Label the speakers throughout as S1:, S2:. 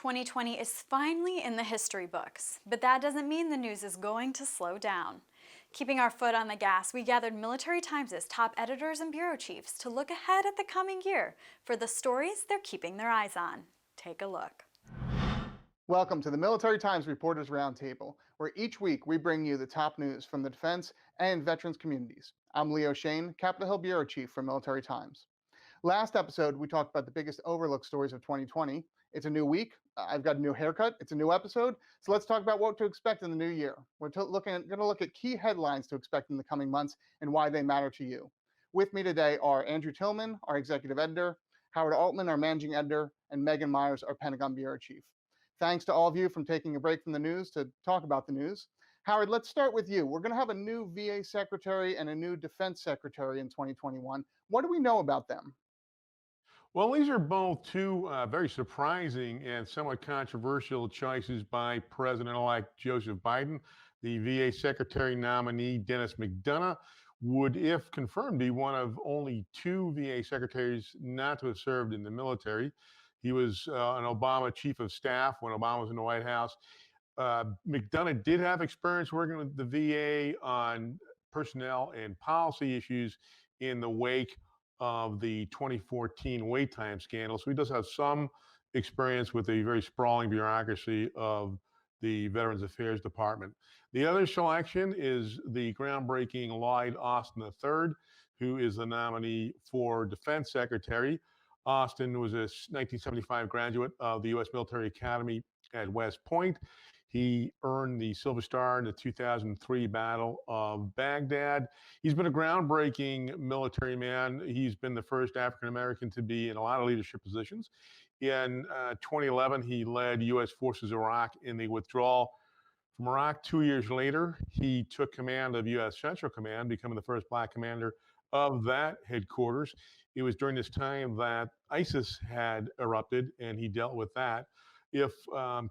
S1: 2020 is finally in the history books, but that doesn't mean the news is going to slow down. Keeping our foot on the gas, we gathered Military Times' top editors and bureau chiefs to look ahead at the coming year for the stories they're keeping their eyes on. Take a look.
S2: Welcome to the Military Times Reporters Roundtable, where each week we bring you the top news from the defense and veterans communities. I'm Leo Shane, Capitol Hill Bureau Chief for Military Times. Last episode, we talked about the biggest overlooked stories of 2020. It's a new week. I've got a new haircut. It's a new episode. So let's talk about what to expect in the new year. We're going to look at key headlines to expect in the coming months and why they matter to you. With me today are Andrew Tillman, our executive editor, Howard Altman, our managing editor, and Megan Myers, our Pentagon Bureau Chief. Thanks to all of you for taking a break from the news to talk about the news. Howard, let's start with you. We're going to have a new VA secretary and a new defense secretary in 2021. What do we know about them?
S3: Well, these are both two very surprising and somewhat controversial choices by President-elect Joseph Biden. The VA Secretary nominee, Dennis McDonough, would, if confirmed, be one of only two VA secretaries not to have served in the military. He was an Obama chief of staff when Obama was in the White House. McDonough did have experience working with the VA on personnel and policy issues in the wake of the 2014 wait time scandal. So he does have some experience with the very sprawling bureaucracy of the Veterans Affairs Department. The other selection is the groundbreaking Lloyd Austin III, who is the nominee for Defense Secretary. Austin was a 1975 graduate of the U.S. Military Academy at West Point. He earned the Silver Star in the 2003 Battle of Baghdad. He's been a groundbreaking military man. He's been the first African American to be in a lot of leadership positions. In 2011, he led U.S. forces Iraq in the withdrawal from Iraq. 2 years later, he took command of U.S. Central Command, becoming the first Black commander of that headquarters. It was during this time that ISIS had erupted, and he dealt with that. If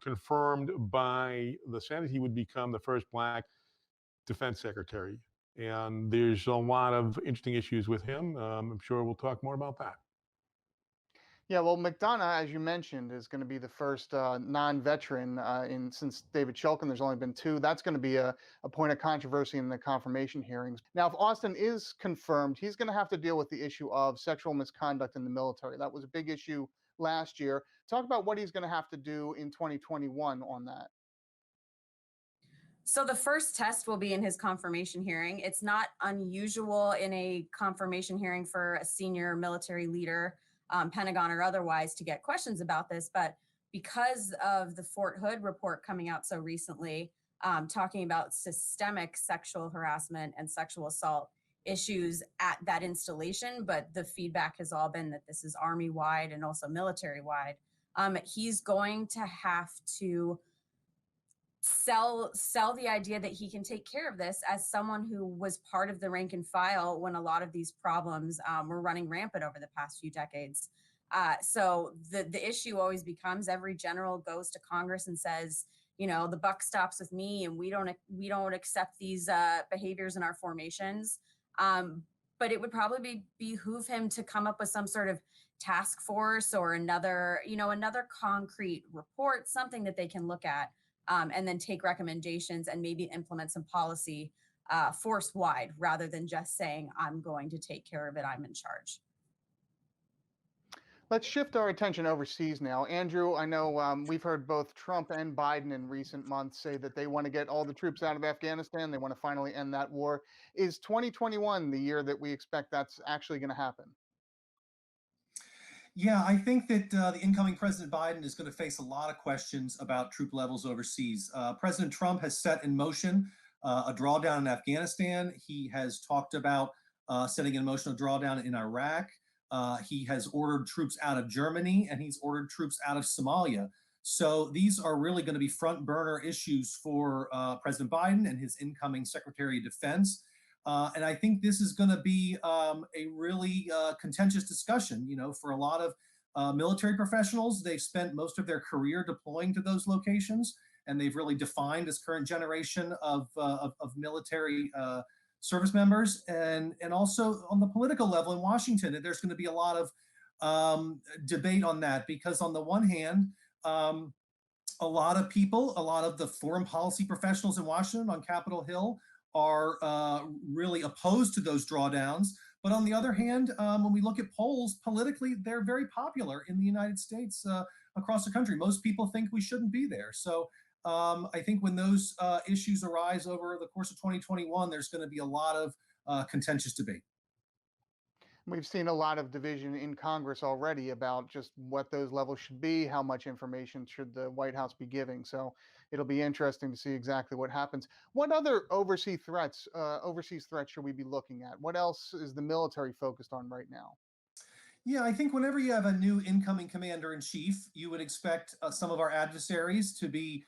S3: confirmed by the Senate, he would become the first Black defense secretary. And there's a lot of interesting issues with him. I'm sure we'll talk more about that.
S2: Yeah, well, McDonough, as you mentioned, is going to be the first non-veteran since David Shulkin. There's only been two. That's going to be a point of controversy in the confirmation hearings. Now, if Austin is confirmed, he's going to have to deal with the issue of sexual misconduct in the military. That was a big issue last year. Talk about what he's going to have to do in 2021 on that.
S4: So the first test will be in his confirmation hearing. It's not unusual in a confirmation hearing for a senior military leader, Pentagon or otherwise, to get questions about this. But because of the Fort Hood report coming out so recently, talking about systemic sexual harassment and sexual assault issues at that installation, but the feedback has all been that this is Army-wide and also military-wide. He's going to have to sell the idea that he can take care of this as someone who was part of the rank and file when a lot of these problems were running rampant over the past few decades. So the issue always becomes every general goes to Congress and says, you know, the buck stops with me, and we don't accept these behaviors in our formations. But it would probably behoove him to come up with some sort of task force or another concrete report, something that they can look at and then take recommendations and maybe implement some policy force-wide rather than just saying, I'm going to take care of it, I'm in charge.
S2: Let's shift our attention overseas now. Andrew, I know we've heard both Trump and Biden in recent months say that they want to get all the troops out of Afghanistan. They want to finally end that war. Is 2021 the year that we expect that's actually going to happen?
S5: Yeah, I think that the incoming President Biden is going to face a lot of questions about troop levels overseas. President Trump has set in motion a drawdown in Afghanistan. He has talked about setting in motion a drawdown in Iraq. He has ordered troops out of Germany, and he's ordered troops out of Somalia. So these are really going to be front burner issues for President Biden and his incoming Secretary of Defense. And I think this is going to be a really contentious discussion. You know, for a lot of military professionals, they've spent most of their career deploying to those locations, and they've really defined this current generation of military service members. And also on the political level in Washington, there's going to be a lot of debate on that, because on the one hand, A lot of people, a lot of the foreign policy professionals in Washington on Capitol Hill are really opposed to those drawdowns. But on the other hand, when we look at polls politically, they're very popular in the United States, across the country. Most people think we shouldn't be there. So I think when those issues arise over the course of 2021, there's going to be a lot of contentious debate.
S2: We've seen a lot of division in Congress already about just what those levels should be, how much information should the White House be giving. So it'll be interesting to see exactly what happens. What other overseas threats should we be looking at? What else is the military focused on right now?
S5: Yeah, I think whenever you have a new incoming commander in chief, you would expect some of our adversaries to be,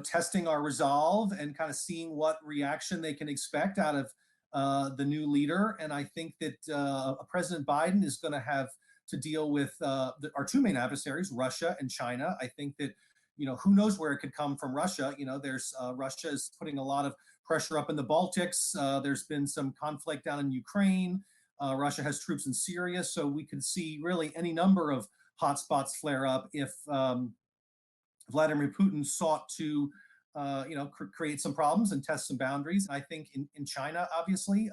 S5: testing our resolve and kind of seeing what reaction they can expect out of the new leader. And I think that President Biden is going to have to deal with our two main adversaries, Russia and China. I think that, who knows where it could come from Russia. There's Russia is putting a lot of pressure up in the Baltics. There's been some conflict down in Ukraine. Russia has troops in Syria, so we could see really any number of hotspots flare up if Vladimir Putin sought to, create some problems and test some boundaries. I think in China, obviously,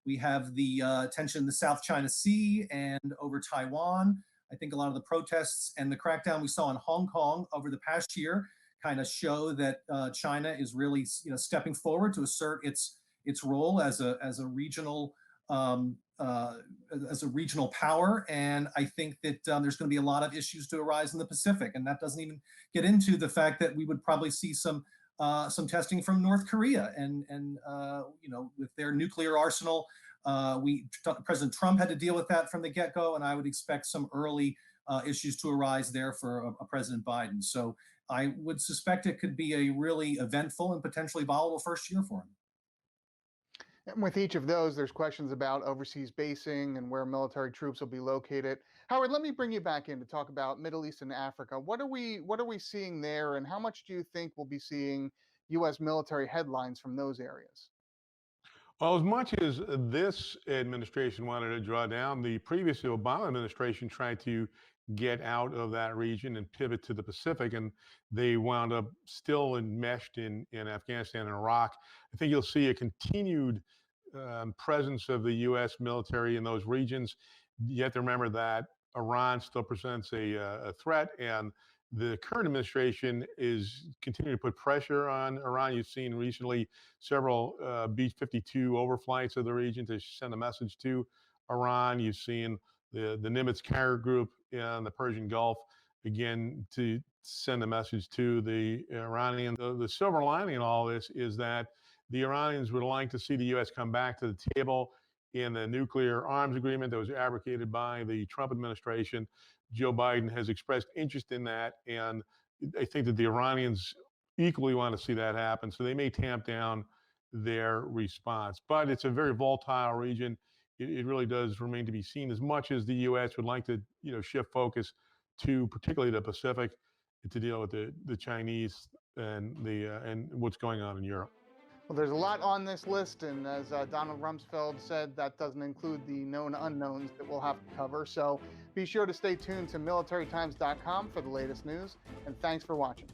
S5: we have the tension in the South China Sea and over Taiwan. I think a lot of the protests and the crackdown we saw in Hong Kong over the past year kind of show that China is really, stepping forward to assert its role as a regional um, uh, power. And I think that there's going to be a lot of issues to arise in the Pacific, and that doesn't even get into the fact that we would probably see some testing from North Korea, and with their nuclear arsenal. President Trump had to deal with that from the get-go, and I would expect some early issues to arise there for a President Biden. So I would suspect it could be a really eventful and potentially volatile first year for him.
S2: And with each of those, there's questions about overseas basing and where military troops will be located. Howard, let me bring you back in to talk about Middle East and Africa. What are we seeing there, and how much do you think we'll be seeing U.S. military headlines from those areas?
S3: Well, as much as this administration wanted to draw down, the previous Obama administration tried to get out of that region and pivot to the Pacific, and they wound up still enmeshed in Afghanistan and Iraq. I think you'll see a continued presence of the U.S. military in those regions. You have to remember that Iran still presents a threat, and the current administration is continuing to put pressure on Iran. You've seen recently several B-52 overflights of the region to send a message to Iran. You've seen the Nimitz carrier group in the Persian Gulf again to send a message to the Iranians. The silver lining in all this is that the Iranians would like to see the U.S. come back to the table in the nuclear arms agreement that was abrogated by the Trump administration. Joe Biden has expressed interest in that, and I think that the Iranians equally want to see that happen. So they may tamp down their response. But it's a very volatile region. It really does remain to be seen. As much as the U.S. would like to, shift focus to particularly the Pacific to deal with the Chinese and what's going on in Europe.
S2: Well, there's a lot on this list, and as Donald Rumsfeld said, that doesn't include the known unknowns that we'll have to cover. So be sure to stay tuned to militarytimes.com for the latest news, and thanks for watching.